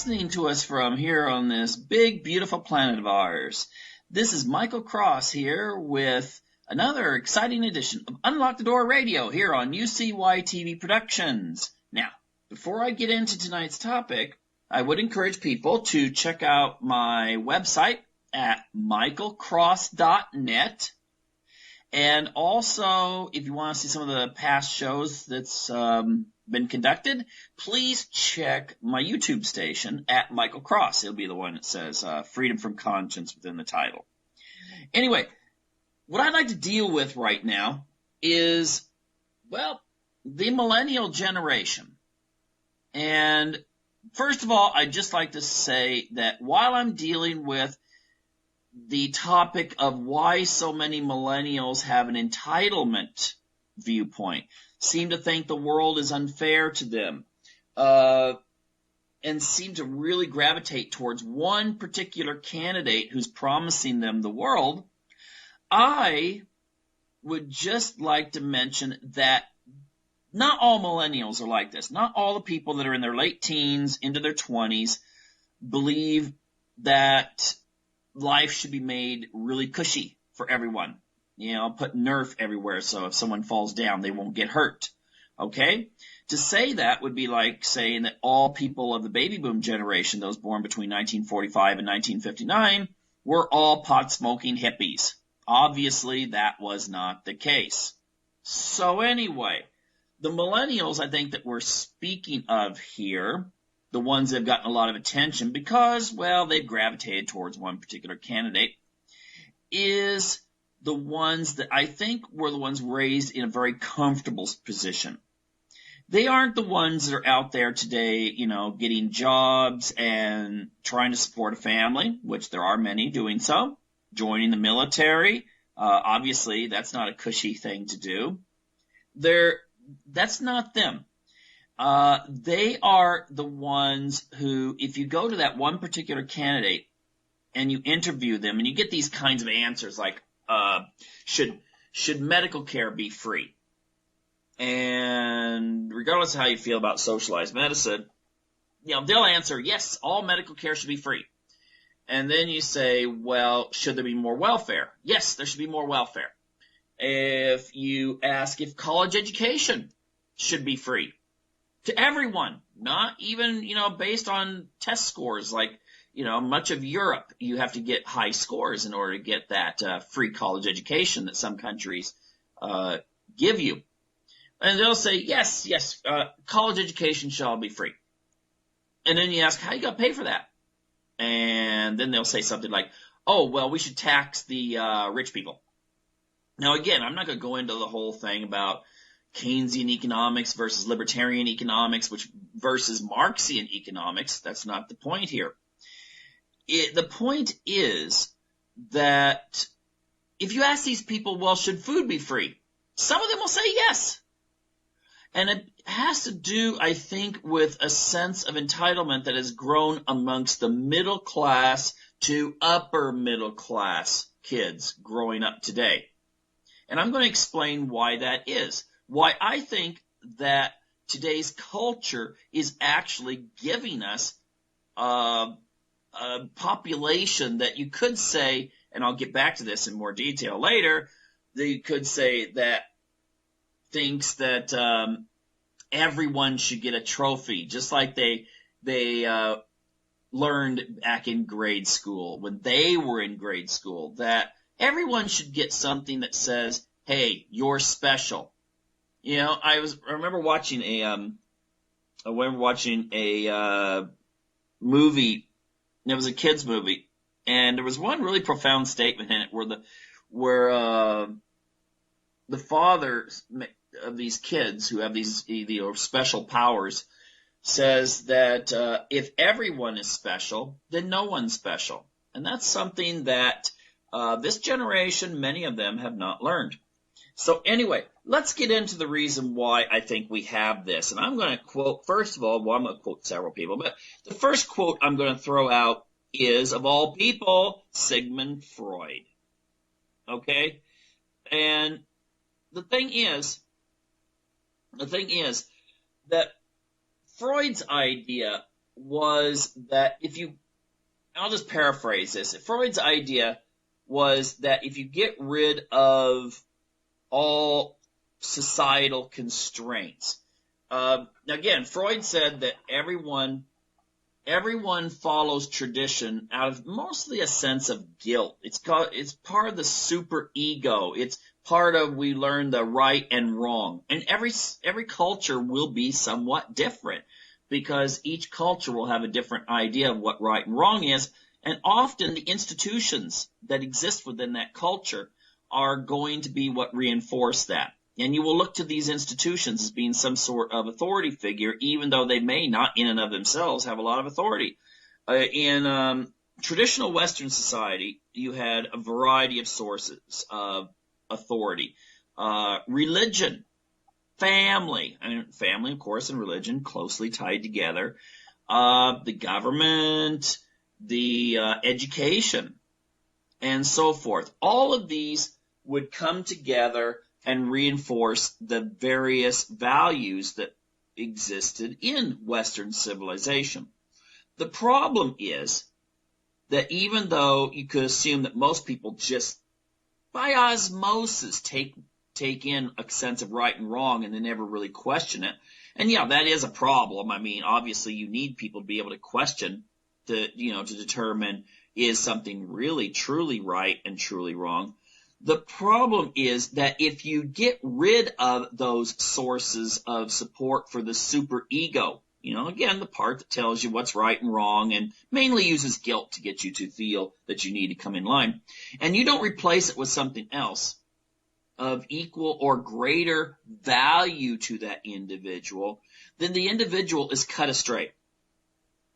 listening to us from here on this big, beautiful planet of ours. This is Michael Cross here with another exciting edition of Unlock the Door Radio here on UCY TV Productions. Now, before I get into tonight's topic, I would encourage people to check out my website at michaelcross.net. And also, if you want to see some of the past shows that's been conducted, please check my YouTube station at Michael Cross. It'll be the one that says Freedom from Conscience within the title. Anyway, what I'd like to deal with right now is, well, the millennial generation. And first of all, I'd just like to say that while I'm dealing with the topic of why so many millennials have an entitlement viewpoint, seem to think the world is unfair to them, and seem to really gravitate towards one particular candidate who's promising them the world, I would just like to mention that not all millennials are like this. Not all the people that are in their late teens, into their 20s, believe that life should be made really cushy for everyone. You know, put Nerf everywhere so if someone falls down, they won't get hurt. Okay? To say that would be like saying that all people of the baby boom generation, those born between 1945 and 1959, were all pot-smoking hippies. Obviously, that was not the case. So anyway, the millennials, I think, that we're speaking of here, the ones that have gotten a lot of attention because, well, they've gravitated towards one particular candidate, is the ones that I think were the ones raised in a very comfortable position. They aren't the ones that are out there today, you know, getting jobs and trying to support a family, which there are many doing so, joining the military. Obviously, that's not a cushy thing to do. That's not them. They are the ones who, if you go to that one particular candidate and you interview them and you get these kinds of answers like, should medical care be free? And regardless of how you feel about socialized medicine, you know, they'll answer, yes, all medical care should be free. And then you say, well, should there be more welfare? Yes, there should be more welfare. If you ask if college education should be free to everyone, not even, you know, based on test scores like, you know, much of Europe, you have to get high scores in order to get that free college education that some countries give you. And they'll say, yes, college education shall be free. And then you ask, how you going to pay for that? And then they'll say something like, oh, well, we should tax the rich people. Now, again, I'm not going to go into the whole thing about Keynesian economics versus libertarian economics, which versus Marxian economics. That's not the point here. The point is that if you ask these people, well, should food be free? Some of them will say yes. And it has to do, I think, with a sense of entitlement that has grown amongst the middle class to upper middle class kids growing up today. And I'm going to explain why that is. Why I think that today's culture is actually giving us a population that you could say, and I'll get back to this in more detail later, that you could say that thinks that everyone should get a trophy, just like they learned back in grade school, when they were in grade school, that everyone should get something that says, hey, you're special. You know, I remember watching a movie. It was a kids movie, and there was one really profound statement in it where the father of these kids who have these special powers says that if everyone is special, then no one's special, and that's something that this generation, many of them, have not learned. So anyway, let's get into the reason why I think we have this. And I'm going to quote, first of all, well, I'm going to quote several people, but the first quote I'm going to throw out is, of all people, Sigmund Freud. Okay? And the thing is that Freud's idea was that I'll just paraphrase this. Freud's idea was that if you get rid of all societal constraints, again, Freud said that everyone follows tradition out of mostly a sense of guilt. It's part of the super ego. It's part of, we learn the right and wrong. And every culture will be somewhat different, because each culture will have a different idea of what right and wrong is. And often the institutions that exist within that culture are going to be what reinforce that. And you will look to these institutions as being some sort of authority figure, even though they may not in and of themselves have a lot of authority. In traditional Western society, you had a variety of sources of authority. Religion, family, of course, and religion closely tied together. The government, the education, and so forth. All of these would come together and reinforce the various values that existed in Western civilization. The problem is that even though you could assume that most people just by osmosis take in a sense of right and wrong and they never really question it, and yeah, that is a problem. I mean, obviously you need people to be able to question to determine, is something really truly right and truly wrong. The problem is that if you get rid of those sources of support for the superego, again, the part that tells you what's right and wrong and mainly uses guilt to get you to feel that you need to come in line, and you don't replace it with something else of equal or greater value to that individual, then the individual is cut astray.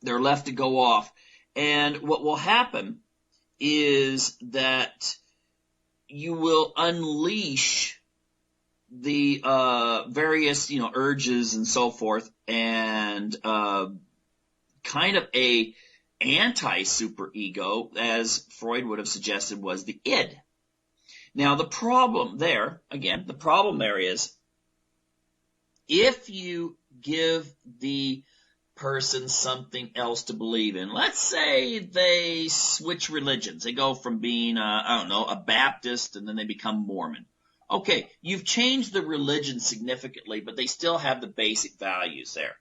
They're left to go off. And what will happen is that you will unleash the various, urges and so forth, and kind of a anti-superego, as Freud would have suggested, was the id. Now, the problem there is, if you give the person something else to believe in, let's say they switch religions. They go from being, a Baptist, and then they become Mormon. Okay, you've changed the religion significantly, but they still have the basic values there.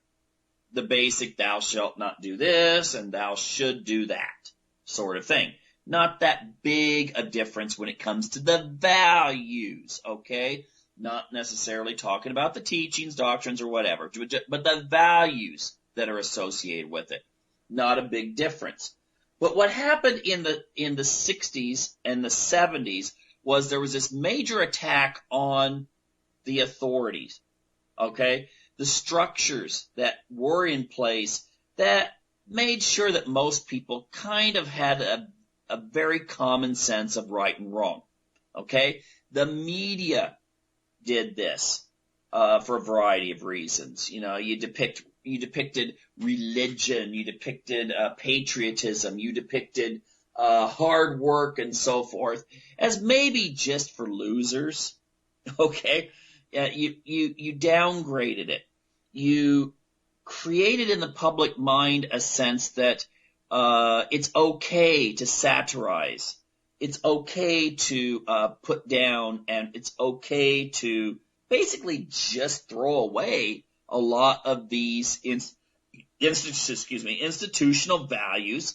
The basic, thou shalt not do this, and thou should do that sort of thing. Not that big a difference when it comes to the values, okay? Not necessarily talking about the teachings, doctrines, or whatever, but the values that are associated with it. Not a big difference. But what happened in the 60s and the 70s was there was this major attack on the authorities, okay? The structures that were in place that made sure that most people kind of had a very common sense of right and wrong, okay? The media did this for a variety of reasons. You depicted religion, you depicted patriotism, you depicted hard work and so forth as maybe just for losers, okay? You downgraded it. You created in the public mind a sense that it's okay to satirize. It's okay to put down, and it's okay to basically just throw away a lot of these institutional values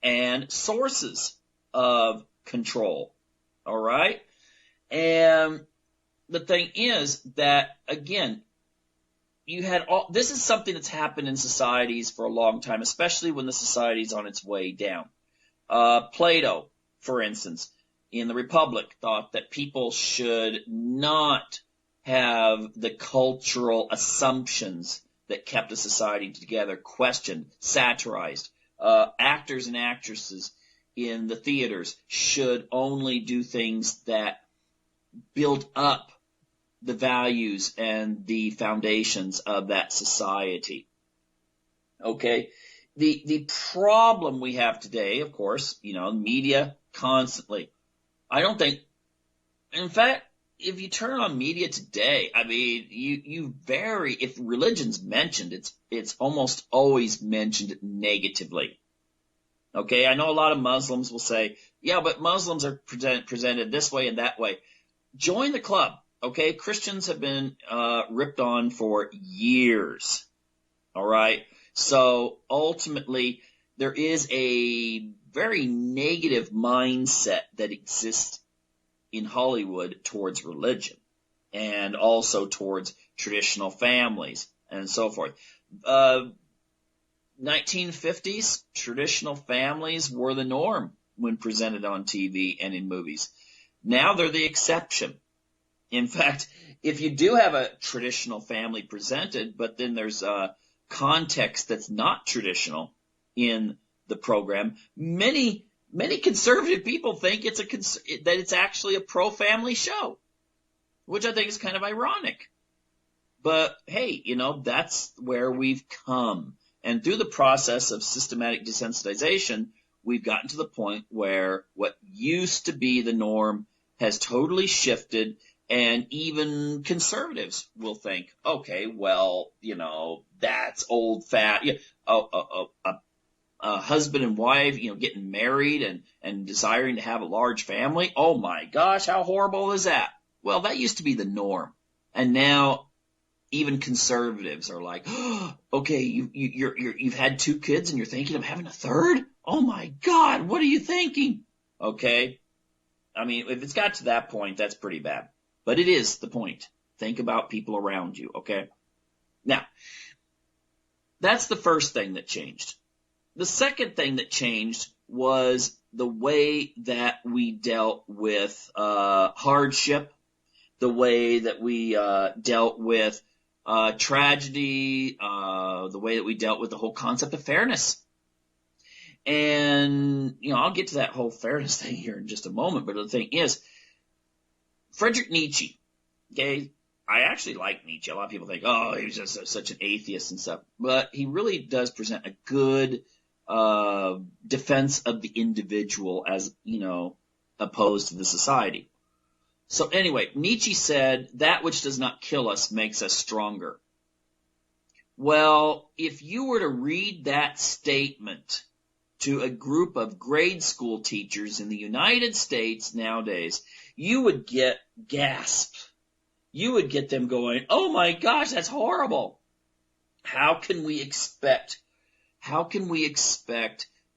and sources of control. All right? And the thing is that, again, this is something that's happened in societies for a long time, especially when the society is on its way down. Plato, for instance, in the Republic, thought that people should not have the cultural assumptions that kept a society together questioned, satirized. Actors and actresses in the theaters should only do things that build up the values and the foundations of that society. Okay? The problem we have today, of course, media constantly. I don't think, in fact, if you turn on media today, I mean, if religion's mentioned, it's almost always mentioned negatively. Okay, I know a lot of Muslims will say, yeah, but Muslims are presented this way and that way. Join the club, okay? Christians have been ripped on for years, all right? So ultimately, there is a very negative mindset that exists in Hollywood towards religion and also towards traditional families and so forth. 1950s, traditional families were the norm when presented on TV and in movies. Now they're the exception. In fact, if you do have a traditional family presented, but then there's a context that's not traditional in the program, many conservative people think that it's actually a pro-family show, which I think is kind of ironic. But hey, that's where we've come. And through the process of systematic desensitization, we've gotten to the point where what used to be the norm has totally shifted, and even conservatives will think, okay, well, that's old fat. A husband and wife, getting married and desiring to have a large family. Oh my gosh, how horrible is that? Well, that used to be the norm. And now even conservatives are like, oh, okay, you've had 2 kids and you're thinking of having a third? Oh my God, what are you thinking? Okay. I mean, if it's got to that point, that's pretty bad. But it is the point. Think about people around you, okay? Now, that's the first thing that changed. The second thing that changed was the way that we dealt with hardship, the way that we dealt with tragedy, the way that we dealt with the whole concept of fairness. And, I'll get to that whole fairness thing here in just a moment, but the thing is, Friedrich Nietzsche, okay, I actually like Nietzsche. A lot of people think, oh, he was just such an atheist and stuff, but he really does present a good defense of the individual as, opposed to the society. So anyway, Nietzsche said, that which does not kill us makes us stronger. Well, if you were to read that statement to a group of grade school teachers in the United States nowadays, you would get gasp. You would get them going, oh my gosh, that's horrible. How can we expect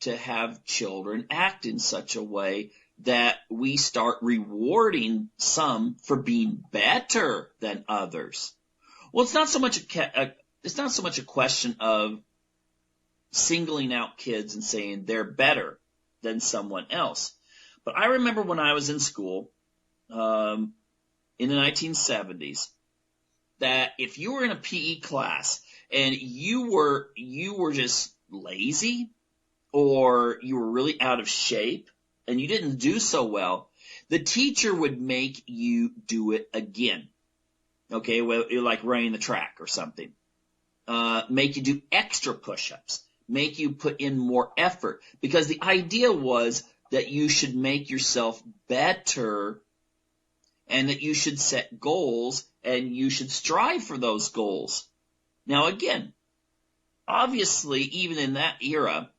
to have children act in such a way that we start rewarding some for being better than others? Well, it's not so much a question of singling out kids and saying they're better than someone else. But I remember when I was in school, in the 1970s, that if you were in a PE class and you were just lazy, or you were really out of shape and you didn't do so well, the teacher would make you do it again. Okay, well, like running the track or something. Make you do extra push-ups. Make you put in more effort. Because the idea was that you should make yourself better and that you should set goals and you should strive for those goals. Now again, obviously, even in that era,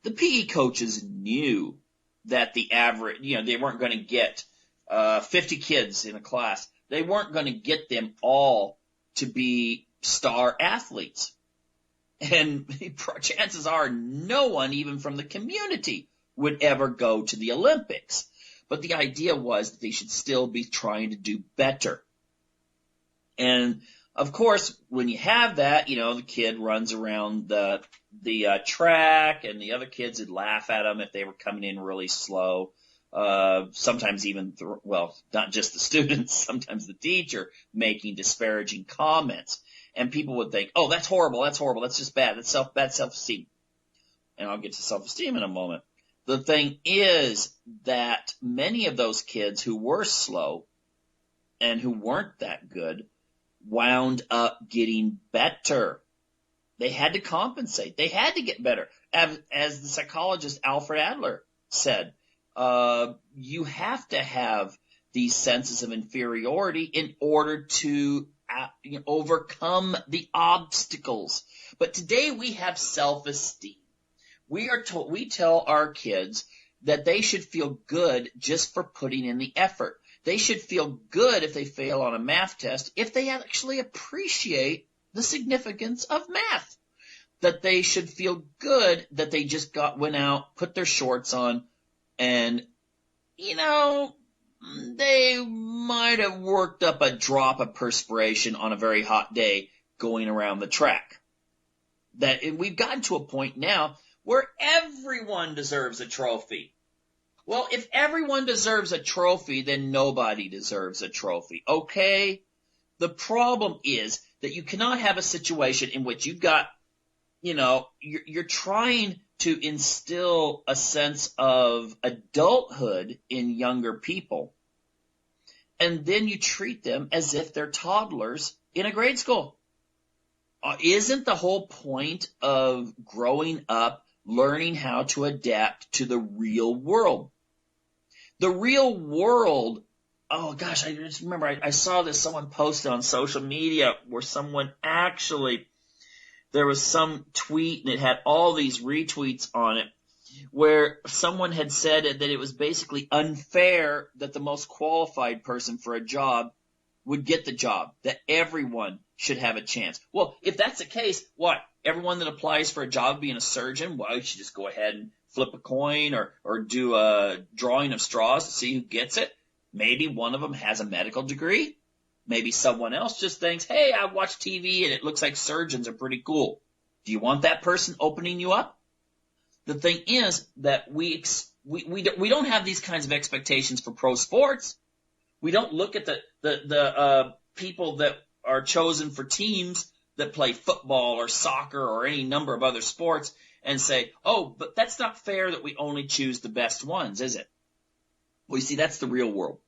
the PE coaches knew that the average, they weren't going to get 50 kids in a class. They weren't going to get them all to be star athletes. And chances are no one, even from the community, would ever go to the Olympics. But the idea was that they should still be trying to do better. And of course, when you have that, the kid runs around the track, and the other kids would laugh at him if they were coming in really slow. Sometimes even, not just the students, sometimes the teacher making disparaging comments. And people would think, oh, that's horrible, that's just bad, that's bad self-esteem. And I'll get to self-esteem in a moment. The thing is that many of those kids who were slow and who weren't that good wound up getting better. They had to compensate. They had to get better. As the psychologist Alfred Adler said, you have to have these senses of inferiority in order to overcome the obstacles. But today we have self-esteem. We tell our kids that they should feel good just for putting in the effort. They should feel good if they fail on a math test, if they actually appreciate the significance of math. That they should feel good that they just went out, put their shorts on, and, they might have worked up a drop of perspiration on a very hot day going around the track. And we've gotten to a point now where everyone deserves a trophy. Well, if everyone deserves a trophy, then nobody deserves a trophy, okay? The problem is that you cannot have a situation in which you've got, you're trying to instill a sense of adulthood in younger people, and then you treat them as if they're toddlers in a grade school. Isn't the whole point of growing up learning how to adapt to the real world? The real world, oh gosh, I just remember I saw this, someone posted on social media where someone actually, there was some tweet and it had all these retweets on it where someone had said that it was basically unfair that the most qualified person for a job would get the job, that everyone should have a chance. Well, if that's the case, what? Everyone that applies for a job being a surgeon, well, you should just go ahead and flip a coin or do a drawing of straws to see who gets it. Maybe one of them has a medical degree. Maybe someone else just thinks, hey, I watch TV and it looks like surgeons are pretty cool. Do you want that person opening you up? The thing is that we don't have these kinds of expectations for pro sports. We don't look at the people that are chosen for teams that play football or soccer or any number of other sports and say, oh, but that's not fair that we only choose the best ones, is it? Well, you see, that's the real world.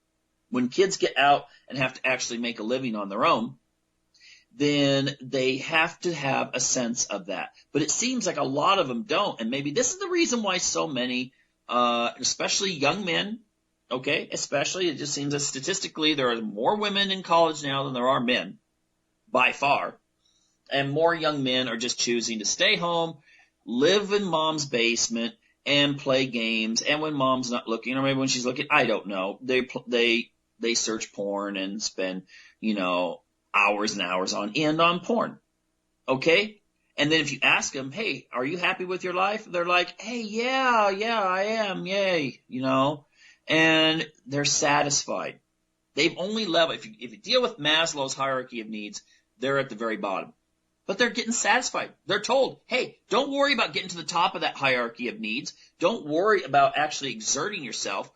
When kids get out and have to actually make a living on their own, then they have to have a sense of that. But it seems like a lot of them don't, and maybe this is the reason why so many, especially young men, okay, especially, it just seems that statistically there are more women in college now than there are men, by far, and more young men are just choosing to stay home, live in mom's basement, and play games, and when mom's not looking, or maybe when she's looking, I don't know, they search porn and spend, hours and hours on end on porn. Okay? And then if you ask them, hey, are you happy with your life? They're like, hey, yeah, I am, yay, and they're satisfied. They've only leveled, if you deal with Maslow's hierarchy of needs, they're at the very bottom. But they're getting satisfied. They're told, hey, don't worry about getting to the top of that hierarchy of needs. Don't worry about actually exerting yourself.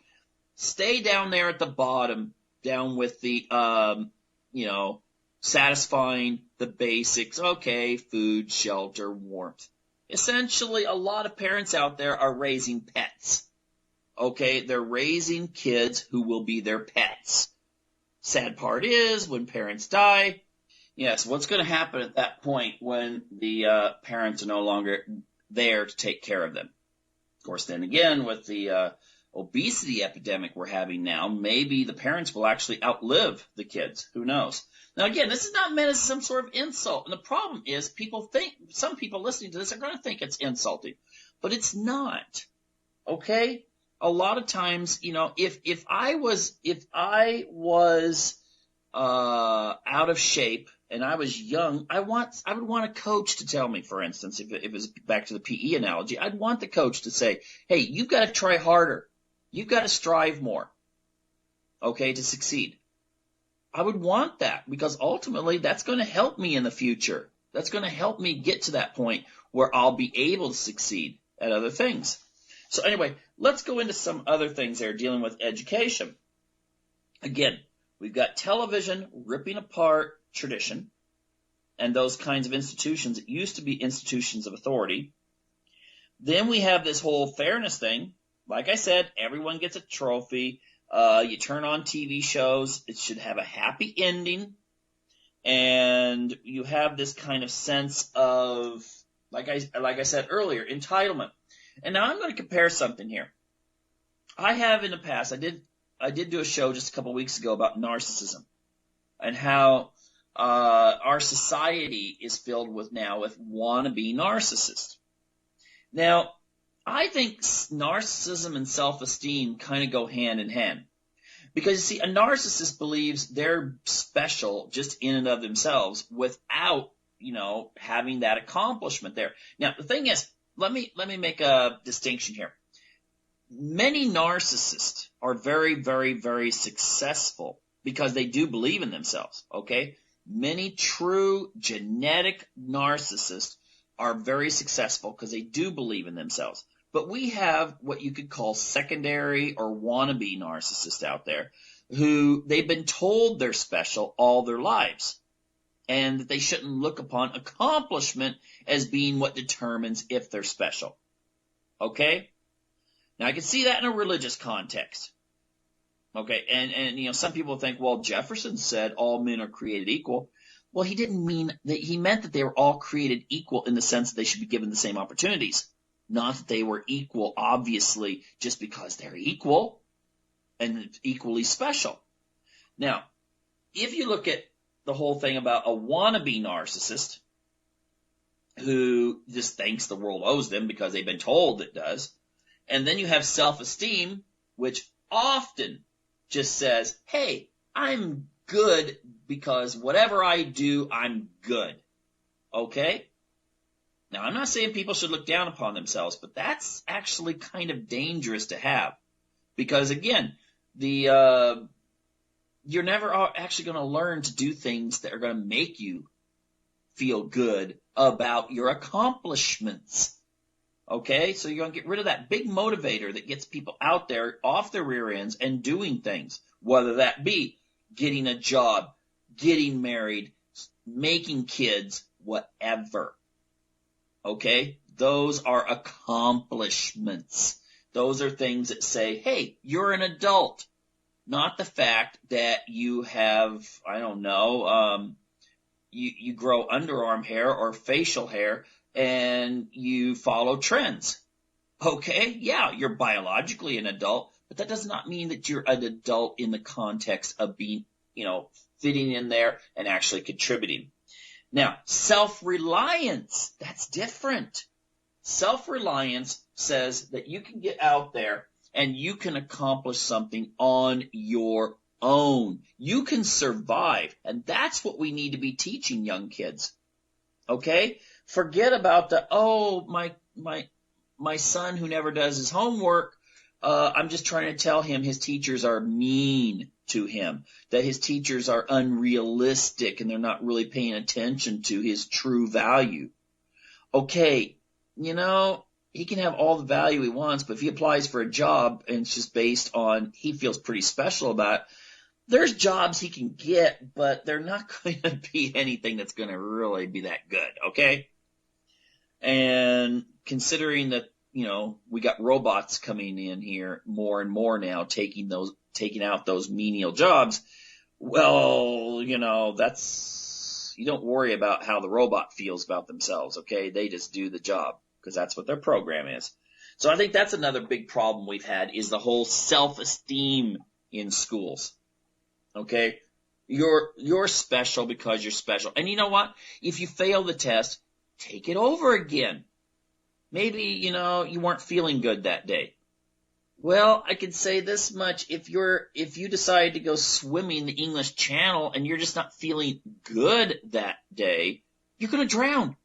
Stay down there at the bottom, down with the, satisfying the basics. Okay, food, shelter, warmth. Essentially, a lot of parents out there are raising pets. Okay, they're raising kids who will be their pets. Sad part is, when parents die, yes, what's going to happen at that point when the parents are no longer there to take care of them? Of course, then again, with the obesity epidemic we're having now, maybe the parents will actually outlive the kids. Who knows? Now, again, this is not meant as some sort of insult. And the problem is some people listening to this are going to think it's insulting. But it's not. Okay? A lot of times, if I was out of shape and I was young, I would want a coach to tell me, for instance, if it was back to the PE analogy, I'd want the coach to say, hey, you've got to try harder. You've got to strive more, okay, to succeed. I would want that because ultimately that's going to help me in the future. That's going to help me get to that point where I'll be able to succeed at other things. So anyway, let's go into some other things there dealing with education. Again, we've got television ripping apart tradition and those kinds of institutions that used to be institutions of authority. Then we have this whole fairness thing. Like I said, everyone gets a trophy. You turn on TV shows, it should have a happy ending. And you have this kind of sense of, like I said earlier, entitlement. And now I'm going to compare something here. I have in the past, I did I did do a show just a couple weeks ago about narcissism and how our society is filled with wannabe narcissists. Now, I think narcissism and self-esteem kind of go hand in hand. Because, you see, a narcissist believes they're special just in and of themselves without, having that accomplishment there. Now, the thing is, let me make a distinction here. Many narcissists are very, very, very successful because they do believe in themselves, okay? Many true genetic narcissists are very successful because they do believe in themselves. But we have what you could call secondary or wannabe narcissists out there who they've been told they're special all their lives and that they shouldn't look upon accomplishment as being what determines if they're special. Okay? Now, I can see that in a religious context. Okay, and some people think, well, Jefferson said all men are created equal. Well, he didn't mean that. He meant that they were all created equal in the sense that they should be given the same opportunities. Not that they were equal, obviously, just because they're equal and equally special. Now, if you look at the whole thing about a wannabe narcissist who just thinks the world owes them because they've been told it does, and then you have self-esteem, which often just says, hey, I'm good because whatever I do, I'm good. Okay? Now, I'm not saying people should look down upon themselves, but that's actually kind of dangerous to have. Because, again, you're never actually going to learn to do things that are going to make you feel good about your accomplishments. Okay? So you're going to get rid of that big motivator that gets people out there off their rear ends and doing things, whether that be getting a job, getting married, making kids, whatever. Okay? Those are accomplishments. Those are things that say, hey, you're an adult. Not the fact that you have, I don't know, you grow underarm hair or facial hair and you follow trends. Okay? Yeah, you're biologically an adult, but that does not mean that you're an adult in the context of being, fitting in there and actually contributing. Now, self-reliance, that's different. Self-reliance says that you can get out there and you can accomplish something on your own. You can survive, and that's what we need to be teaching young kids. Okay? Forget about my son who never does his homework, I'm just trying to tell him his teachers are mean to him, that his teachers are unrealistic and they're not really paying attention to his true value. Okay, he can have all the value he wants, but if he applies for a job and it's just based on he feels pretty special about it, there's jobs he can get, but they're not going to be anything that's going to really be that good, okay? And considering that, we got robots coming in here more and more now, taking out those menial jobs, well, you don't worry about how the robot feels about themselves, okay? They just do the job because that's what their program is. So I think that's another big problem we've had is the whole self-esteem in schools, okay? You're special because you're special. And you know what? If you fail the test, take it over again. Maybe, you weren't feeling good that day. Well, I could say this much. If you decide to go swimming the English Channel and you're just not feeling good that day, you're going to drown.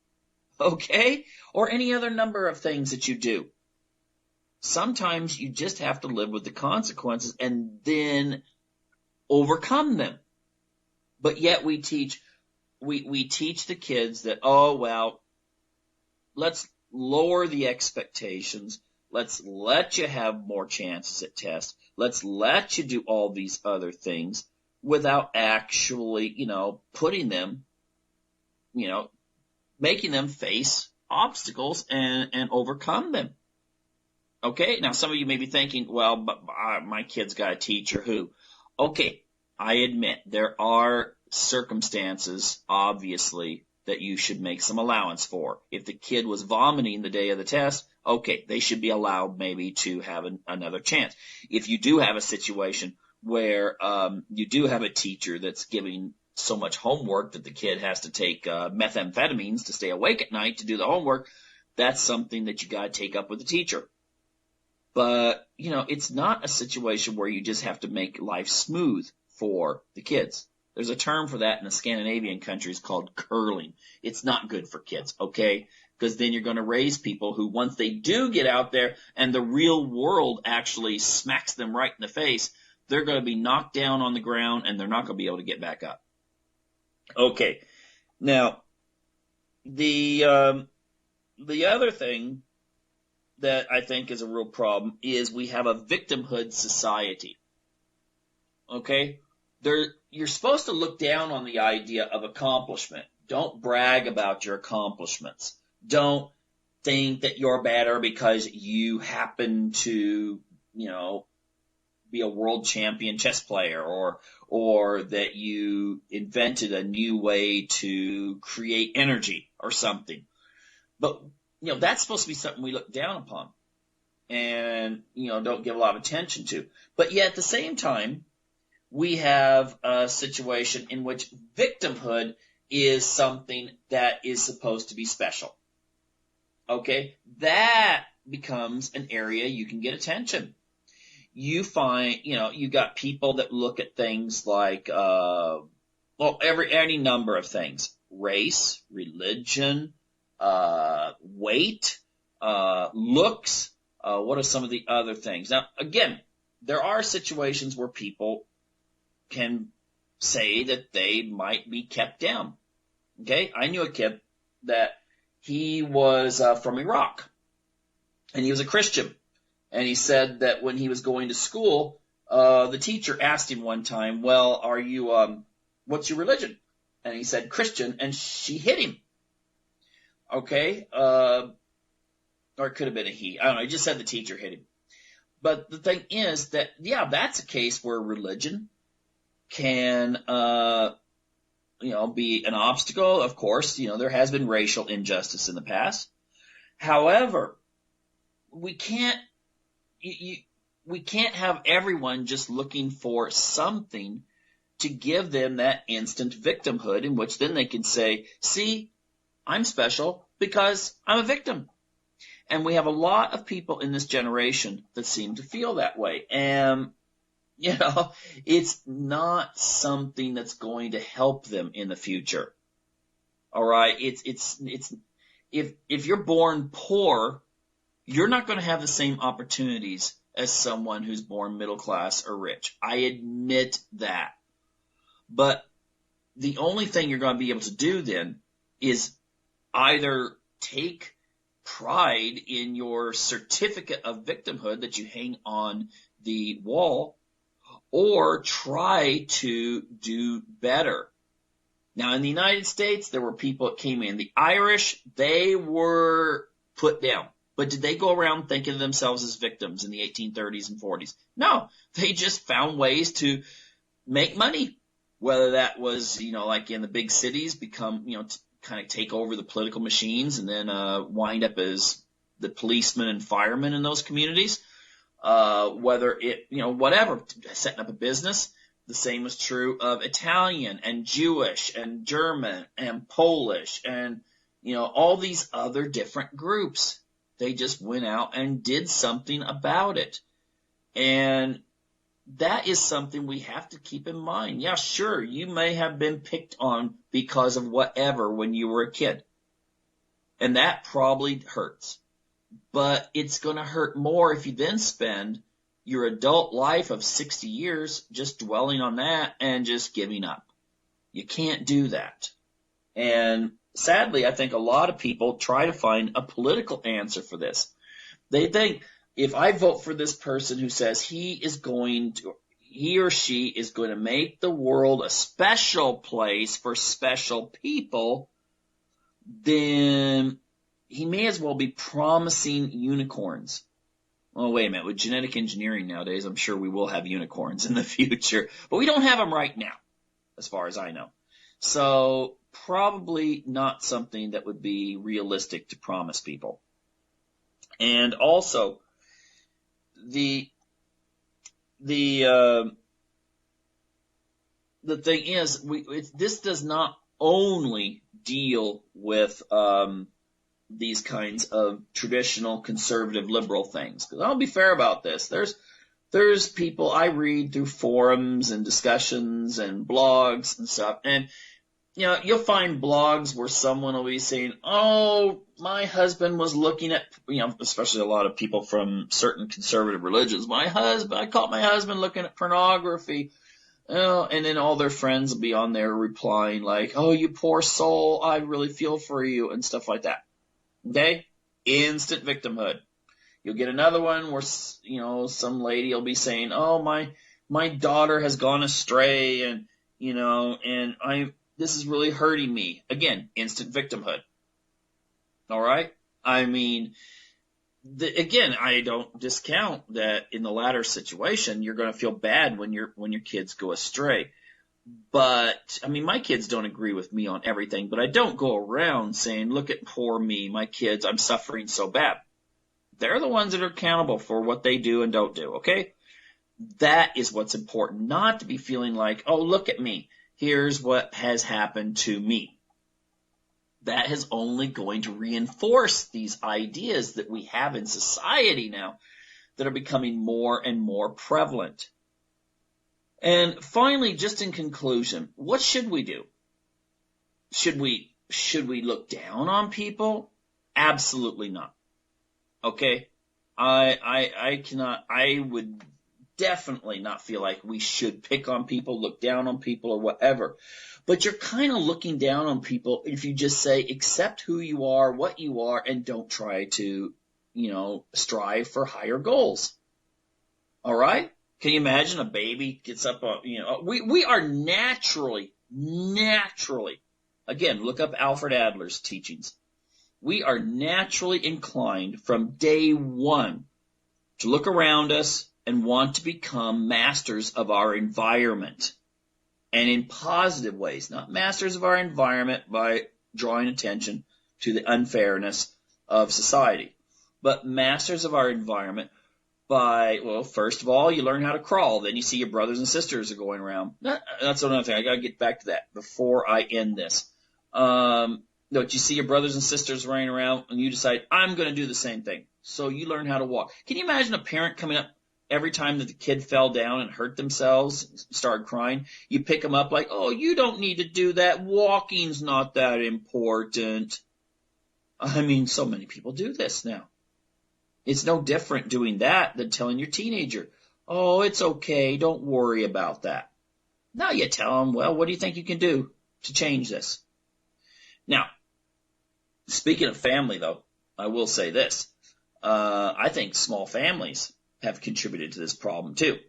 Okay? Or any other number of things that you do. Sometimes you just have to live with the consequences and then overcome them. But yet we teach the kids that, let's lower the expectations. Let's let you have more chances at tests. Let's let you do all these other things without actually, putting them, making them face obstacles and overcome them. Okay? Now, some of you may be thinking, well, but my kid's got a teacher who. Okay, I admit there are circumstances, obviously, that you should make some allowance for. If the kid was vomiting the day of the test, Okay, they should be allowed maybe to have another chance. If you do have a situation where you do have a teacher that's giving so much homework that the kid has to take methamphetamines to stay awake at night to do the homework, that's something that you got to take up with the teacher. But, it's not a situation where you just have to make life smooth for the kids. There's a term for that in the Scandinavian countries called curling. It's not good for kids, okay? Because then you're going to raise people who, once they do get out there and the real world actually smacks them right in the face, they're going to be knocked down on the ground and they're not going to be able to get back up. Okay. Now, the other thing that I think is a real problem is we have a victimhood society. Okay? You're supposed to look down on the idea of accomplishment. Don't brag about your accomplishments. Don't think that you're better because you happen to, be a world champion chess player or that you invented a new way to create energy or something. But, that's supposed to be something we look down upon and, don't give a lot of attention to. But yet at the same time, we have a situation in which victimhood is something that is supposed to be special. Okay? That becomes an area you can get attention. You find, you got people that look at things like, any number of things. Race, religion, weight, looks, what are some of the other things? Now, again, there are situations where people can say that they might be kept down. Okay? I knew a kid that he was from Iraq, and he was a Christian. And he said that when he was going to school, the teacher asked him one time, well, are you, what's your religion? And he said, Christian, and she hit him. Okay? Or it could have been a he. I don't know. He just said the teacher hit him. But the thing is that, yeah, that's a case where religion can, be an obstacle. Of course, there has been racial injustice in the past. However, we can't have everyone just looking for something to give them that instant victimhood in which then they can say, see, I'm special because I'm a victim. And we have a lot of people in this generation that seem to feel that way. And, it's not something that's going to help them in the future. All right. If you're born poor, you're not going to have the same opportunities as someone who's born middle class or rich. I admit that. But the only thing you're going to be able to do then is either take pride in your certificate of victimhood that you hang on the wall or try to do better. Now, in the United States, there were people that came in. The Irish, they were put down. But did they go around thinking of themselves as victims in the 1830s and 40s? No, they just found ways to make money. Whether that was, like in the big cities, become, kind of take over the political machines and then wind up as the policemen and firemen in those communities. Whether it, whatever, setting up a business. The same was true of Italian and Jewish and German and Polish and, all these other different groups. They just went out and did something about it. And that is something we have to keep in mind. Yeah, sure, you may have been picked on because of whatever when you were a kid. And that probably hurts. But it's going to hurt more if you then spend your adult life of 60 years just dwelling on that and just giving up. You can't do that. And sadly, I think a lot of people try to find a political answer for this. They think, if I vote for this person who says he or she is going to make the world a special place for special people, then he may as well be promising unicorns. Oh, wait a minute. With genetic engineering nowadays, I'm sure we will have unicorns in the future. But we don't have them right now, as far as I know. So probably not something that would be realistic to promise people. And also, the thing is, this does not only deal with these kinds of traditional conservative liberal things. Because I'll be fair about this. There's people I read through forums and discussions and blogs and stuff, and you'll find blogs where someone will be saying, "Oh, my husband was looking at," especially a lot of people from certain conservative religions. I caught my husband looking at pornography. Oh, and then all their friends will be on there replying like, "Oh, you poor soul, I really feel for you," and stuff like that. Okay? Instant victimhood. You'll get another one where, some lady will be saying, "Oh, my daughter has gone astray, and, this is really hurting me." Again, instant victimhood. All right? I mean, again, I don't discount that in the latter situation, you're going to feel bad when your kids go astray. But, I mean, my kids don't agree with me on everything, but I don't go around saying, "Look at poor me, my kids, I'm suffering so bad." They're the ones that are accountable for what they do and don't do, okay? That is what's important, not to be feeling like, "Oh, look at me. Here's what has happened to me." That is only going to reinforce these ideas that we have in society now that are becoming more and more prevalent. And finally, just in conclusion, what should we do? Should we look down on people? Absolutely not. Okay? I would definitely not feel like we should pick on people, look down on people, or whatever. But you're kind of looking down on people if you just say, accept who you are, what you are, and don't try to, strive for higher goals. All right? Can you imagine a baby gets up on, we are naturally, again, look up Alfred Adler's teachings. We are naturally inclined from day one to look around us and want to become masters of our environment. And in positive ways, not masters of our environment by drawing attention to the unfairness of society, but masters of our environment by, well, first of all, you learn how to crawl. Then you see your brothers and sisters are going around. That's another thing. I got to get back to that before I end this. You see your brothers and sisters running around, and you decide, I'm going to do the same thing. So you learn how to walk. Can you imagine a parent coming up every time that the kid fell down and hurt themselves, started crying? You pick them up like, "Oh, you don't need to do that. Walking's not that important." I mean, so many people do this now. It's no different doing that than telling your teenager, "Oh, it's okay. Don't worry about that." Now you tell them, "Well, what do you think you can do to change this?" Now, speaking of family, though, I will say this. I think small families have contributed to this problem, too.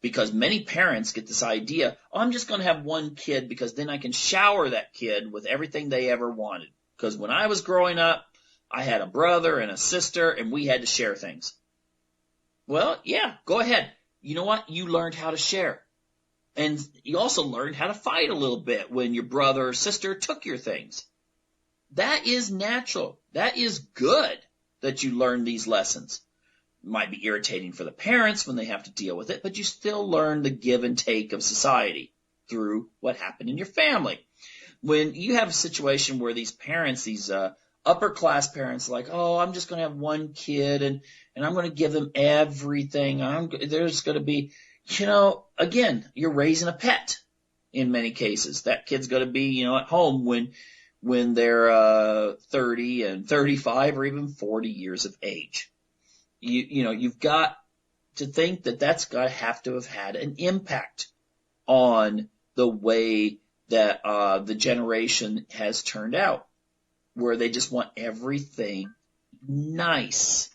Because many parents get this idea, "Oh, I'm just going to have one kid because then I can shower that kid with everything they ever wanted. Because when I was growing up, I had a brother and a sister, and we had to share things." Well, yeah, go ahead. You know what? You learned how to share. And you also learned how to fight a little bit when your brother or sister took your things. That is natural. That is good that you learn these lessons. It might be irritating for the parents when they have to deal with it, but you still learn the give and take of society through what happened in your family. When you have a situation where these parents, these upper class parents, like, "Oh, I'm just going to have one kid and I'm going to give them everything. There's going to be," again, you're raising a pet in many cases. That kid's going to be, at home when they're 30 and 35 or even 40 years of age. You've got to think that that's got to have had an impact on the way that the generation has turned out, where they just want everything nice.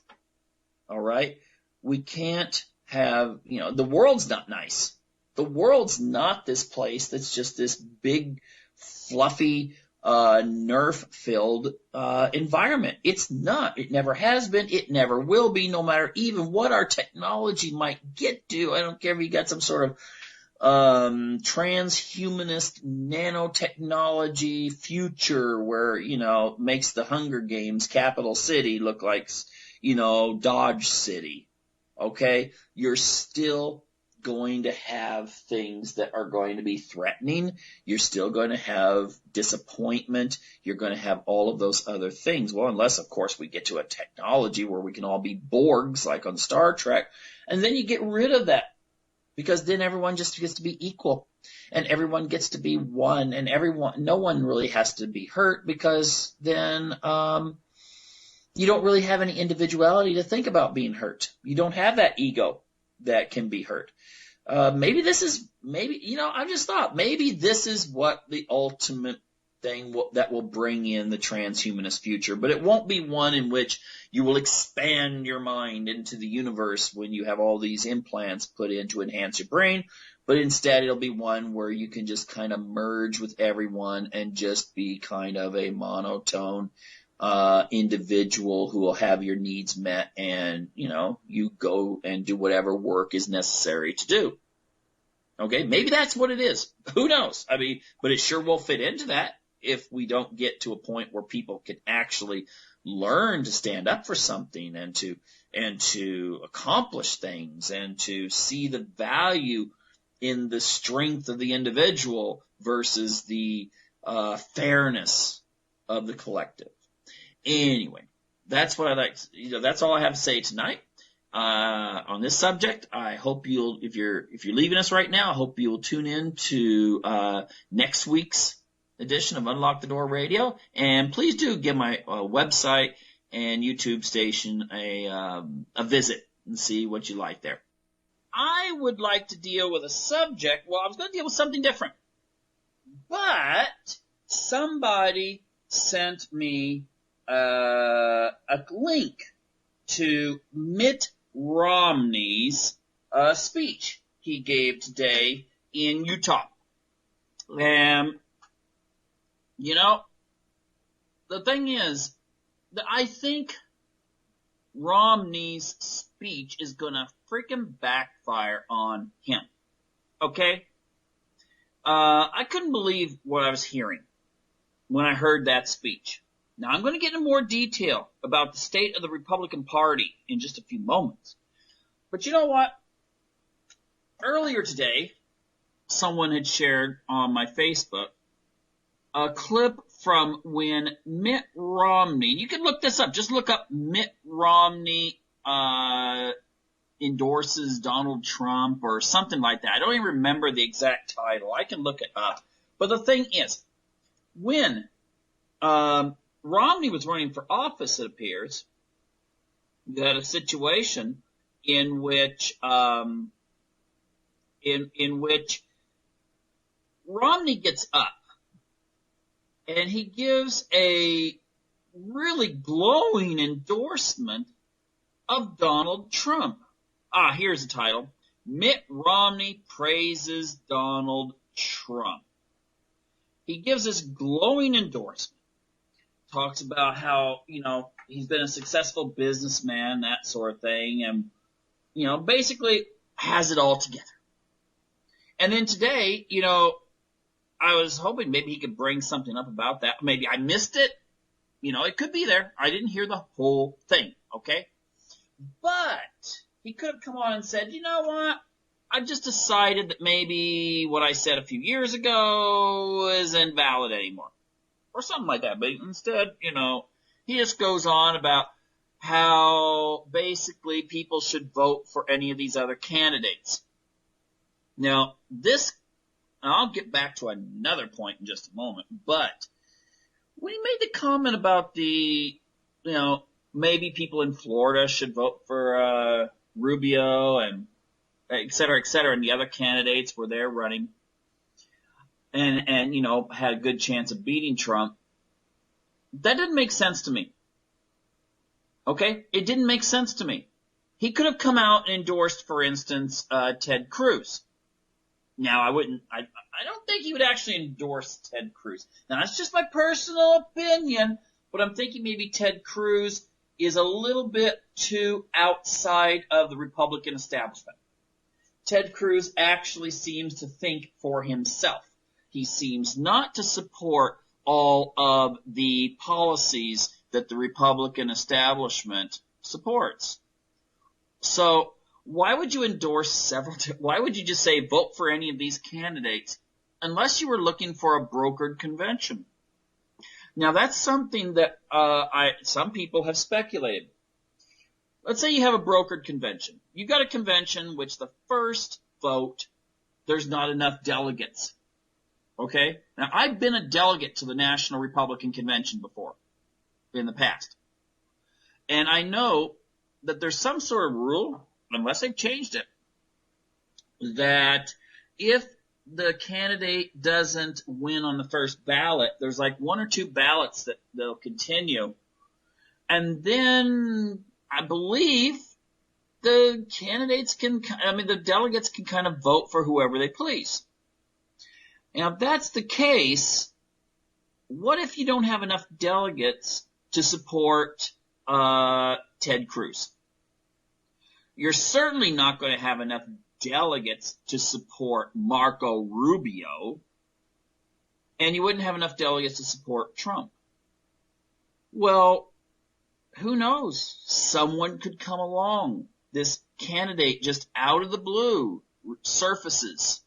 All right? We can't have, the world's not nice. The world's not this place that's just this big, fluffy, nerf-filled environment. It's not. It never has been. It never will be, no matter even what our technology might get to. I don't care if you got some sort of transhumanist nanotechnology future where, makes the Hunger Games capital city look like, Dodge City, okay? You're still going to have things that are going to be threatening. You're still going to have disappointment. You're going to have all of those other things. Well, unless, of course, we get to a technology where we can all be Borgs, like on Star Trek, and then you get rid of that, because then everyone just gets to be equal, and everyone gets to be one, and no one really has to be hurt, because then you don't really have any individuality to think about being hurt. You don't have that ego that can be hurt. Maybe I've just thought, maybe this is what the ultimate thing that will bring in the transhumanist future, but it won't be one in which you will expand your mind into the universe when you have all these implants put in to enhance your brain, but instead it'll be one where you can just kind of merge with everyone and just be kind of a monotone individual who will have your needs met, and you go and do whatever work is necessary to do. Okay, maybe that's what it is. Who knows? But it sure will fit into that if we don't get to a point where people can actually learn to stand up for something and to accomplish things and to see the value in the strength of the individual versus the fairness of the collective. Anyway, that's what I like. That's all I have to say tonight on this subject. I hope if you're leaving us right now, I hope you'll tune in to next week's edition of Unlock the Door Radio, and please do give my website and YouTube station a visit and see what you like there. I would like to deal with a subject. Well, I was going to deal with something different, but somebody sent me a link to Mitt Romney's speech he gave today in Utah. And, the thing is that I think Romney's speech is going to freaking backfire on him. Okay? I couldn't believe what I was hearing when I heard that speech. Now, I'm going to get into more detail about the state of the Republican Party in just a few moments. But you know what? Earlier today, someone had shared on my Facebook a clip from when Mitt Romney, you can look this up, just look up Mitt Romney endorses Donald Trump or something like that. I don't even remember the exact title. I can look it up. But the thing is, when Romney was running for office, it appears, you had a situation in which Romney gets up and he gives a really glowing endorsement of Donald Trump. Here's the title. Mitt Romney praises Donald Trump. He gives this glowing endorsement. Talks about how, he's been a successful businessman, that sort of thing, and, basically has it all together. And then today, I was hoping maybe he could bring something up about that. Maybe I missed it. It could be there. I didn't hear the whole thing, okay? But he could have come on and said, you know what? I just decided that maybe what I said a few years ago isn't valid anymore. Or something like that. But instead, he just goes on about how basically people should vote for any of these other candidates. Now, I'll get back to another point in just a moment, but when he made the comment about maybe people in Florida should vote for Rubio and et cetera, and the other candidates were there running and had a good chance of beating Trump, that didn't make sense to me. Okay? It didn't make sense to me. He could have come out and endorsed, for instance, Ted Cruz. Now, I don't think he would actually endorse Ted Cruz. Now, that's just my personal opinion, but I'm thinking maybe Ted Cruz is a little bit too outside of the Republican establishment. Ted Cruz actually seems to think for himself. He seems not to support all of the policies that the Republican establishment supports. So why would you endorse why would you just say vote for any of these candidates unless you were looking for a brokered convention? Now that's something that some people have speculated. Let's say you have a brokered convention. You got a convention which the first vote, there's not enough delegates. Okay? Now I've been a delegate to the National Republican Convention before in the past. And I know that there's some sort of rule, unless they've changed it, that if the candidate doesn't win on the first ballot, there's like one or two ballots that'll continue. And then I believe the delegates can kind of vote for whoever they please. Now, if that's the case, what if you don't have enough delegates to support Ted Cruz? You're certainly not going to have enough delegates to support Marco Rubio, and you wouldn't have enough delegates to support Trump. Well, who knows? Someone could come along. This candidate just out of the blue surfaces.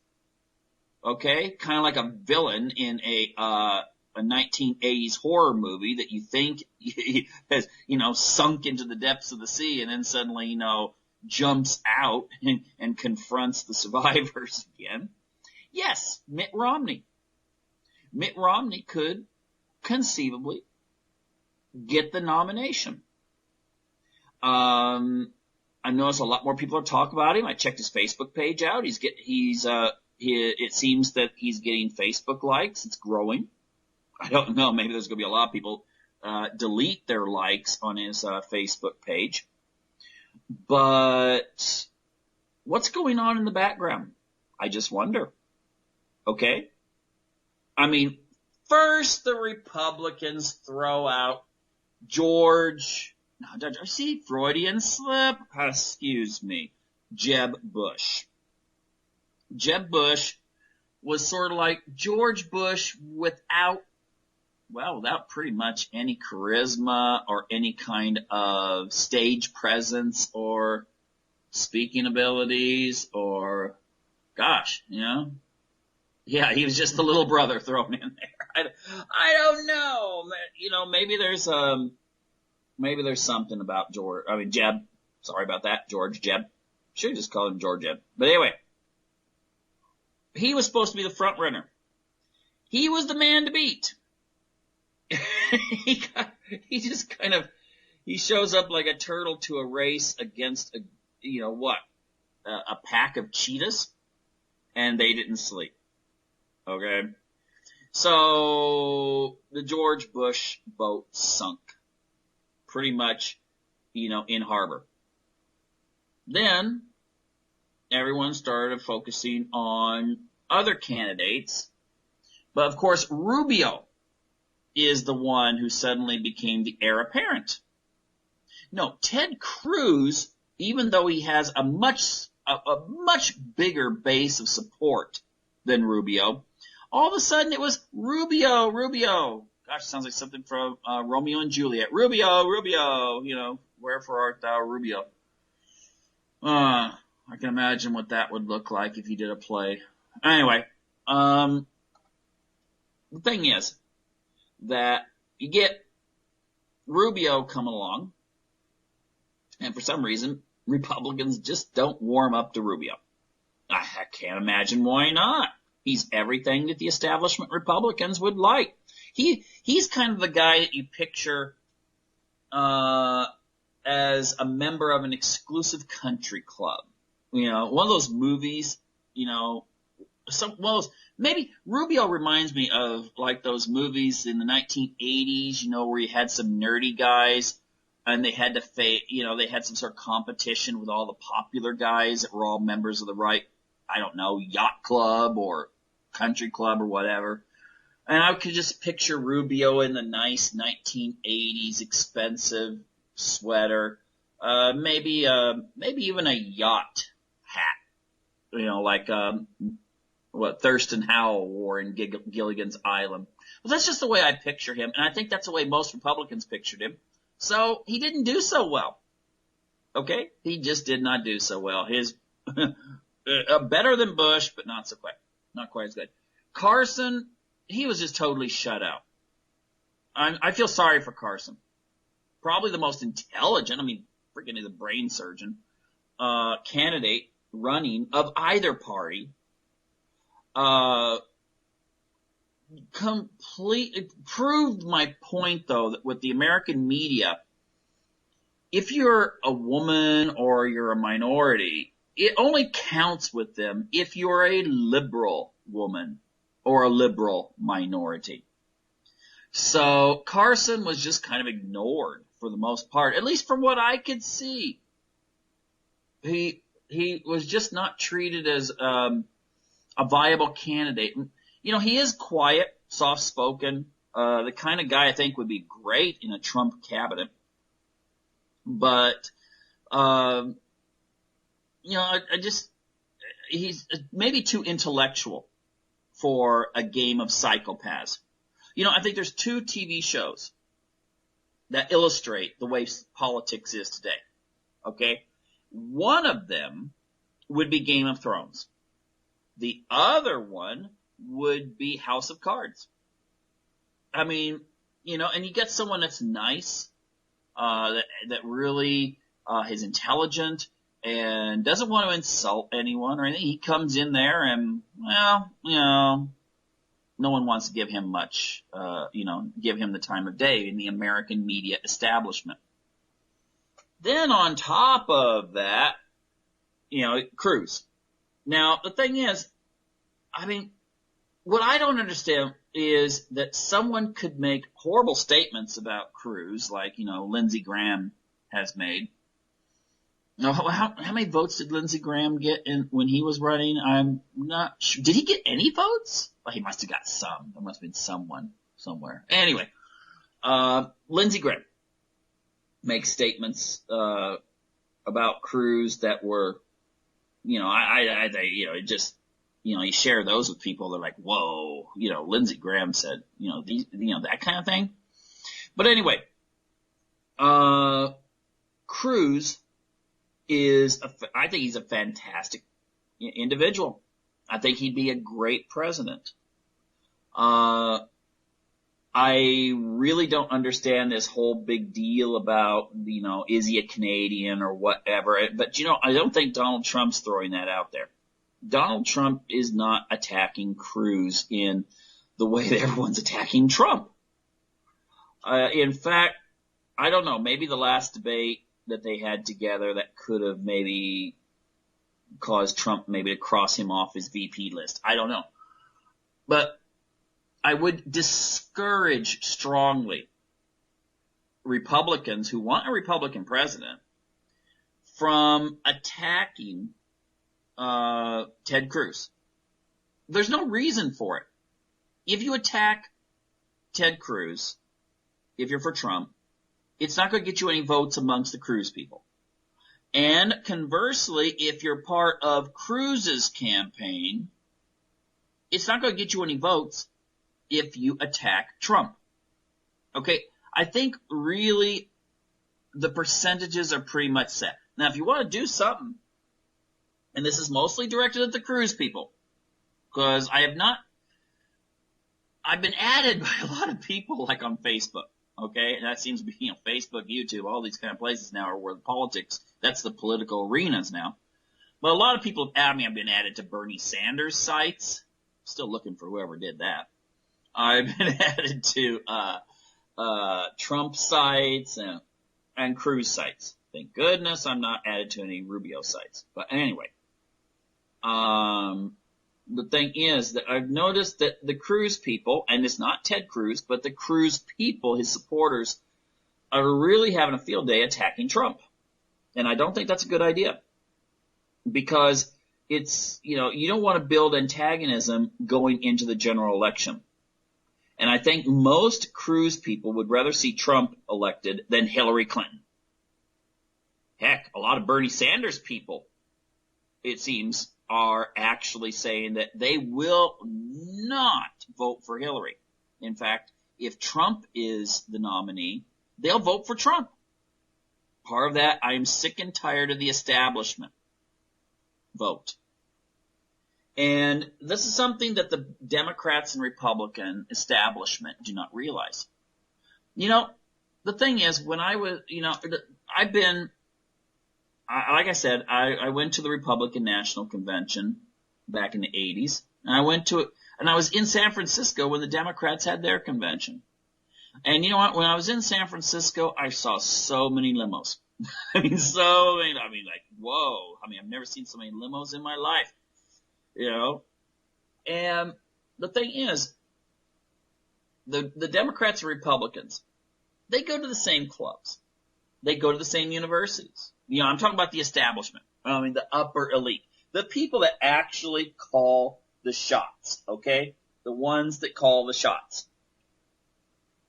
Okay? Kind of like a villain in a 1980s horror movie that you think has, sunk into the depths of the sea and then suddenly, jumps out and confronts the survivors again. Yes, Mitt Romney. Mitt Romney could conceivably get the nomination. I notice a lot more people are talking about him. I checked his Facebook page out. It seems that he's getting Facebook likes. It's growing. I don't know. Maybe there's going to be a lot of people delete their likes on his Facebook page. But what's going on in the background? I just wonder. Okay? I mean, first the Republicans throw out Freudian slip? Excuse me. Jeb Bush. Jeb Bush was sort of like George Bush without pretty much any charisma or any kind of stage presence or speaking abilities or, yeah, he was just the little brother thrown in there. I don't know. Maybe there's something about Jeb. Sorry about that, Jeb. Should just call him George Jeb. But anyway, he was supposed to be the front runner. He was the man to beat. He shows up like a turtle to a race against a pack of cheetahs, and they didn't sleep. Okay? So the George Bush boat sunk pretty much, in harbor. Then everyone started focusing on other candidates. But of course, Rubio is the one who suddenly became the heir apparent. No, Ted Cruz, even though he has a much bigger base of support than Rubio, all of a sudden it was Rubio. Gosh, it sounds like something from Romeo and Juliet. Rubio, wherefore art thou, Rubio? I can imagine what that would look like if he did a play. Anyway, the thing is that you get Rubio coming along, and for some reason, Republicans just don't warm up to Rubio. I can't imagine why not. He's everything that the establishment Republicans would like. He's kind of the guy that you picture as a member of an exclusive country club. One of those movies, maybe Rubio reminds me of like those movies in the 1980s, where you had some nerdy guys and they had to they had some sort of competition with all the popular guys that were all members of the yacht club or country club or whatever. And I could just picture Rubio in the nice 1980s expensive sweater, maybe even a yacht hat, like what Thurston Howell wore in Gilligan's Island. Well, that's just the way I picture him, and I think that's the way most Republicans pictured him. So he didn't do so well. Okay? He just did not do so well. His better than Bush, but not quite as good. Carson, he was just totally shut out. I feel sorry for Carson. Probably the most intelligent, freaking he's a brain surgeon, candidate running of either party. It proved my point, though, that with the American media, if you're a woman or you're a minority, it only counts with them if you're a liberal woman or a liberal minority. So Carson was just kind of ignored for the most part, at least from what I could see. He was just not treated as a viable candidate. He is quiet, soft-spoken, the kind of guy I think would be great in a Trump cabinet. But, he's maybe too intellectual for a game of psychopaths. I think there's 2 TV shows that illustrate the way politics is today. Okay? One of them would be Game of Thrones. The other one would be House of Cards. And you get someone that's nice, that really is intelligent and doesn't want to insult anyone or anything. He comes in there and, no one wants to give him much, give him the time of day in the American media establishment. Then on top of that, Cruz. Now, the thing is, what I don't understand is that someone could make horrible statements about Cruz, like, Lindsey Graham has made. Now, how many votes did Lindsey Graham get when he was running? I'm not sure. Did he get any votes? Well, he must have got some. There must have been someone somewhere. Anyway, Lindsey Graham makes statements about Cruz that were, you share those with people. They're like, whoa, Lindsey Graham said, that kind of thing. But anyway, Cruz I think he's a fantastic individual. I think he'd be a great president. I really don't understand this whole big deal about, is he a Canadian or whatever. But, I don't think Donald Trump's throwing that out there. Donald Trump is not attacking Cruz in the way that everyone's attacking Trump. In fact, I don't know, maybe the last debate that they had together that could have maybe caused Trump maybe to cross him off his VP list. I don't know. But I would discourage strongly Republicans who want a Republican president from attacking Ted Cruz. There's no reason for it. If you attack Ted Cruz, if you're for Trump, it's not going to get you any votes amongst the Cruz people. And conversely, if you're part of Cruz's campaign, it's not going to get you any votes if you attack Trump. Okay, I think really the percentages are pretty much set. Now, if you want to do something, and this is mostly directed at the Cruz people, because I've been added by a lot of people like on Facebook. Okay, and that seems to be, Facebook, YouTube, all these kind of places now are where the politics, that's the political arenas now. But a lot of people have added me. I've been added to Bernie Sanders sites. Still looking for whoever did that. I've been added to Trump sites and Cruz sites. Thank goodness I'm not added to any Rubio sites. But anyway, the thing is that I've noticed that the Cruz people, and it's not Ted Cruz, but the Cruz people, his supporters, are really having a field day attacking Trump. And I don't think that's a good idea. Because it's, you don't want to build antagonism going into the general election. And I think most Cruz people would rather see Trump elected than Hillary Clinton. Heck, a lot of Bernie Sanders people, it seems, are actually saying that they will not vote for Hillary. In fact, if Trump is the nominee, they'll vote for Trump. Part of that, I'm sick and tired of the establishment vote. And this is something that the Democrats and Republican establishment do not realize. You know, the thing is, when I was, like I said, I went to the Republican National Convention back in the 80s, and I went to it, and I was in San Francisco when the Democrats had their convention. And you know what? When I was in San Francisco, I saw so many limos. Like, whoa. I've never seen so many limos in my life, And the thing is, the Democrats and Republicans, they go to the same clubs. They go to the same universities. I'm talking about the establishment. The upper elite. The people that actually call the shots, okay? The ones that call the shots.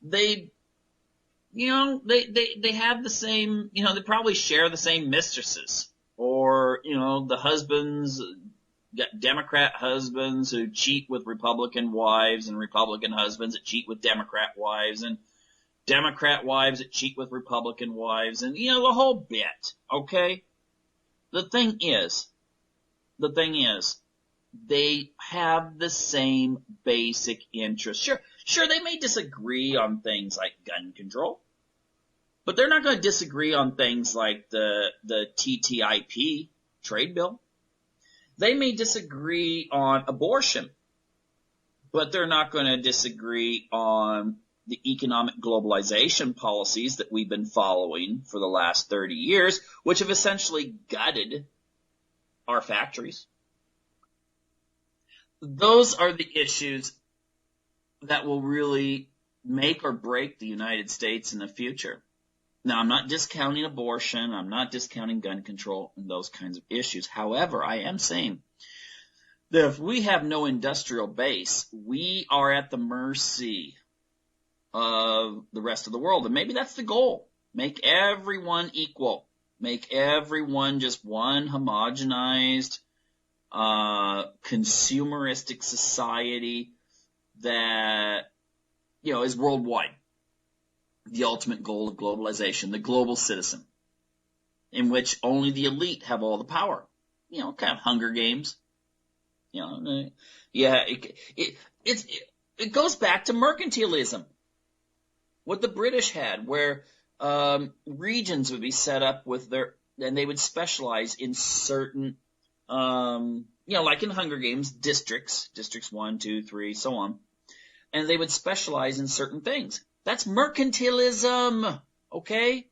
They have the same, they probably share the same mistresses. Or, the husbands, got Democrat husbands who cheat with Republican wives, and Republican husbands that cheat with Democrat wives, and Democrat wives that cheat with Republican wives, and, the whole bit, okay? The thing is, they have the same basic interests. Sure, they may disagree on things like gun control, but they're not going to disagree on things like the TTIP trade bill. They may disagree on abortion, but they're not going to disagree on the economic globalization policies that we've been following for the last 30 years, which have essentially gutted our factories. Those are the issues that will really make or break the United States in the future. Now, I'm not discounting abortion. I'm not discounting gun control and those kinds of issues. However, I am saying that if we have no industrial base, we are at the mercy of the rest of the world. And maybe that's the goal. Make everyone equal. Make everyone just one homogenized, consumeristic society that, is worldwide. The ultimate goal of globalization, the global citizen, in which only the elite have all the power. Kind of Hunger Games. It goes back to mercantilism. What the British had, where regions would be set up with and they would specialize in certain, like in Hunger Games, districts 1, 2, 3, so on. And they would specialize in certain things. That's mercantilism, okay?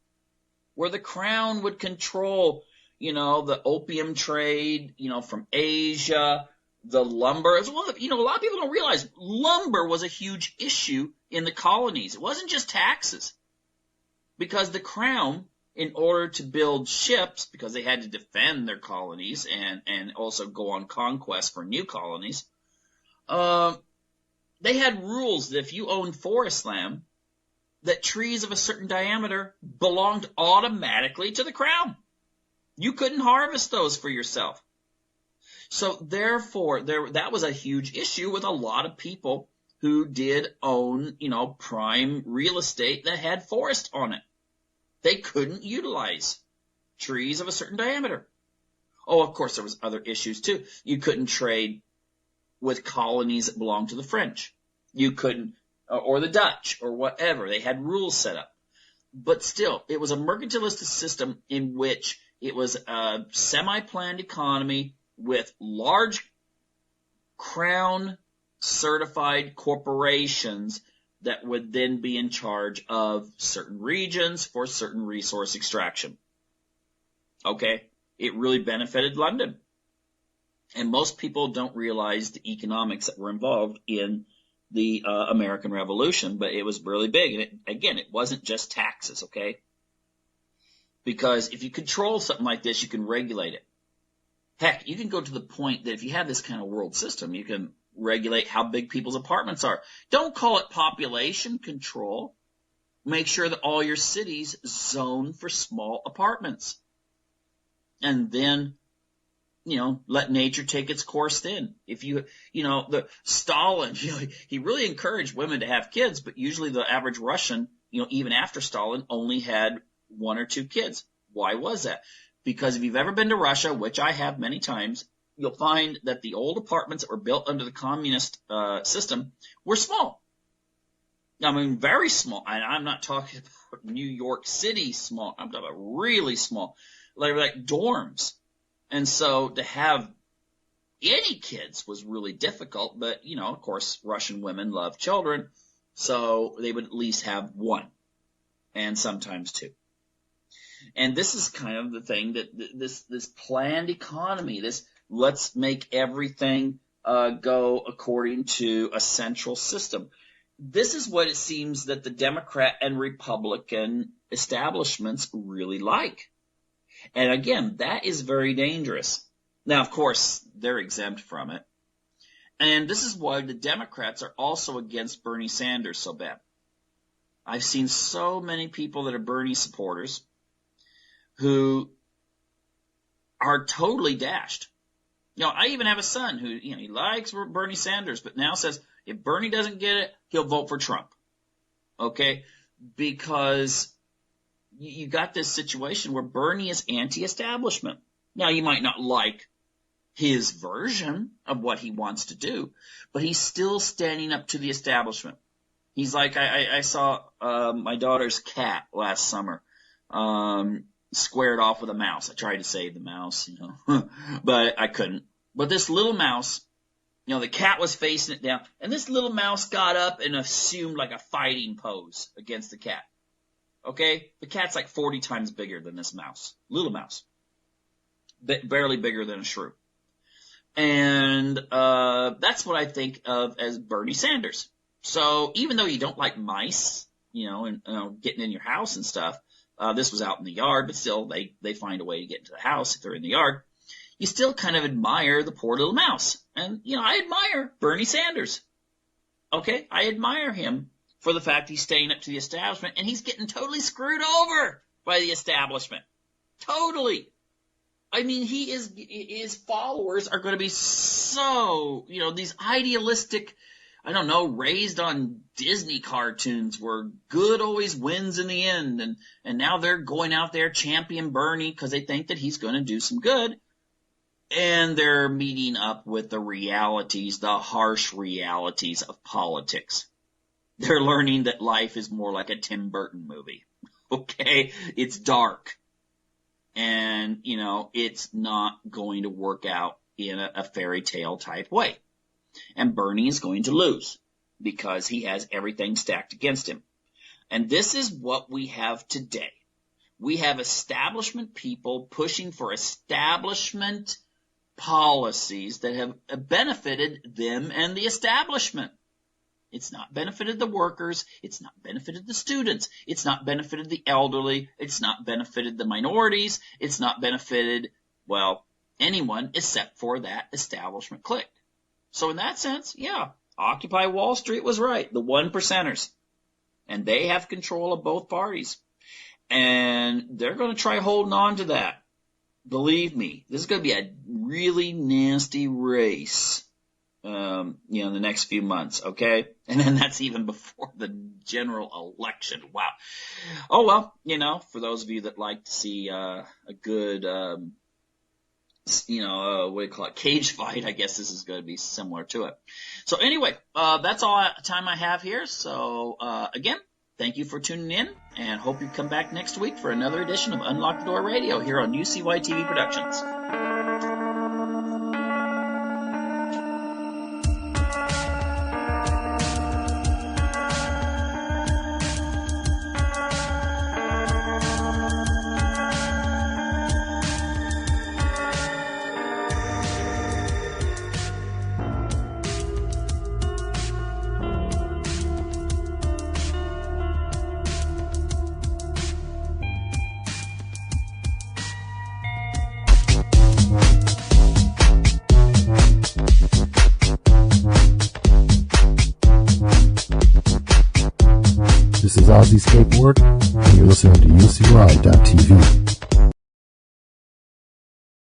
Where the crown would control, the opium trade, from Asia, the lumber. As well, a lot of people don't realize lumber was a huge issue in the colonies. It wasn't just taxes. Because the crown, in order to build ships, because they had to defend their colonies and also go on conquest for new colonies, they had rules that if you owned forest land, that trees of a certain diameter belonged automatically to the crown. You couldn't harvest those for yourself. So therefore, that was a huge issue with a lot of people who did own, prime real estate that had forest on it. They couldn't utilize trees of a certain diameter. Oh, of course, there was other issues too. You couldn't trade with colonies that belonged to the French. You couldn't, or the Dutch, or whatever. They had rules set up. But still, it was a mercantilistic system in which it was a semi-planned economy with large crown-certified corporations that would then be in charge of certain regions for certain resource extraction. Okay? It really benefited London. And most people don't realize the economics that were involved in the American Revolution, but it was really big. And it wasn't just taxes, okay? Because if you control something like this, you can regulate it. Heck, you can go to the point that if you have this kind of world system, you can regulate how big people's apartments are. Don't call it population control. Make sure that all your cities zone for small apartments. And then, let nature take its course then. If the Stalin, he really encouraged women to have kids, but usually the average Russian, even after Stalin, only had 1 or 2 kids. Why was that? Because if you've ever been to Russia, which I have many times, you'll find that the old apartments that were built under the communist system were small. I mean, very small. And I'm not talking about New York City small. I'm talking about really small, like dorms. And so to have any kids was really difficult. But, you know, of course, Russian women love children, so they would at least have one, and sometimes two. And this is kind of the thing that this planned economy, this let's make everything go according to a central system. This is what it seems that the Democrat and Republican establishments really like. And again, that is very dangerous. Now, of course, they're exempt from it. And this is why the Democrats are also against Bernie Sanders so bad. I've seen so many people that are Bernie supporters who are totally dashed. You know, I even have a son who, you know, he likes Bernie Sanders, but now says if Bernie doesn't get it, he'll vote for Trump. Okay? Because you got this situation where Bernie is anti-establishment. Now, you might not like his version of what he wants to do, but he's still standing up to the establishment. He's like, I saw my daughter's cat last summer squared off with a mouse. I tried to save the mouse, you know, but I couldn't. But this little mouse, you know, the cat was facing it down, and this little mouse got up and assumed like a fighting pose against the cat. Okay? The cat's like 40 times bigger than this mouse. Little mouse. Barely bigger than a shrew. And that's what I think of as Bernie Sanders. So even though you don't like mice, you know, and getting in your house and stuff, this was out in the yard, but still they find a way to get into the house if they're in the yard. You still kind of admire the poor little mouse. And, you know, I admire Bernie Sanders. Okay? I admire him for the fact he's staying up to the establishment, and he's getting totally screwed over by the establishment. Totally. I mean, his followers are going to be so, you know, these idealistic, I don't know, raised on Disney cartoons where good always wins in the end. And now they're going out there champion Bernie because they think that he's going to do some good. And they're meeting up with the realities, the harsh realities of politics. They're learning that life is more like a Tim Burton movie. Okay? It's dark. And, you know, it's not going to work out in a fairy tale type way. And Bernie is going to lose because he has everything stacked against him. And this is what we have today. We have establishment people pushing for establishment policies that have benefited them and the establishment. It's not benefited the workers. It's not benefited the students. It's not benefited the elderly. It's not benefited the minorities. It's not benefited, well, anyone except for that establishment clique. So in that sense, yeah, Occupy Wall Street was right, the 1%ers. And they have control of both parties. And they're going to try holding on to that. Believe me, this is going to be a really nasty race, you know, in the next few months, okay? And then that's even before the general election. Wow. Oh, well, you know, for those of you that like to see a good, you know, what do you call it, cage fight, I guess this is going to be similar to it. So anyway, that's all the time I have here. So, again, thank you for tuning in, and hope you come back next week for another edition of Unlock the Door Radio here on UCY TV Productions. This is Ozzy Skateboard, and you're listening to UCY.TV.